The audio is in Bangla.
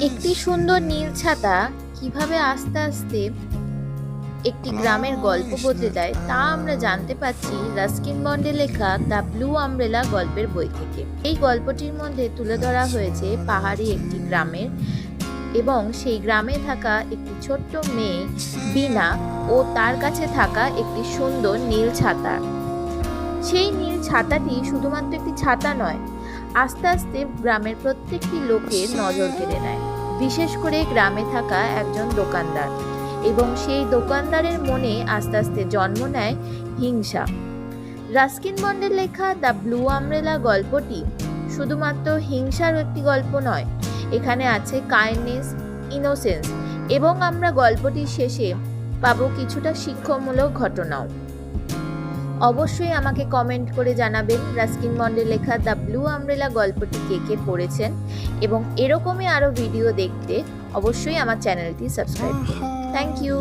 একটি সুন্দর নীল ছাতা কিভাবে আস্তে আস্তে একটি গ্রামের গল্প বদলে দেয় তা আমরা জানতে পারছি রাস্কিন বন্ডে লেখা দ্য ব্লু আমব্রেলা গল্পের বই থেকে। এই গল্পটির মধ্যে তুলে ধরা হয়েছে পাহাড়ি একটি গ্রামের এবং সেই গ্রামে থাকা একটি ছোট্ট মেয়ে বিনা ও তার কাছে থাকা একটি সুন্দর নীল ছাতা। সেই নীল ছাতাটি শুধুমাত্র একটি ছাতা নয়, আস্তে আস্তে গ্রামের প্রত্যেকটি লোকের নজর কেড়ে নেয়, বিশেষ করে গ্রামে থাকা একজন দোকানদার। এবং সেই দোকানদারের মনে আস্তে আস্তে জন্ম নেয় হিংসা। রাস্কিন বন্ডের লেখা দ্য ব্লু আমব্রেলা গল্পটি শুধুমাত্র হিংসার একটি গল্প নয়, এখানে আছে কাইন্ডনেস, ইনোসেন্স এবং আমরা গল্পটির শেষে পাবো কিছুটা শিক্ষামূলক ঘটনাও। অবশ্যই আমাকে কমেন্ট করে জানাবেন রাস্কিন বন্ডের লেখা দ্য ব্লু আমব্রেলা গল্পটি কে কে পড়েছেন, এবং এরকমই আরও ভিডিও দেখতে অবশ্যই আমার চ্যানেলটি সাবস্ক্রাইব করুন। Thank you.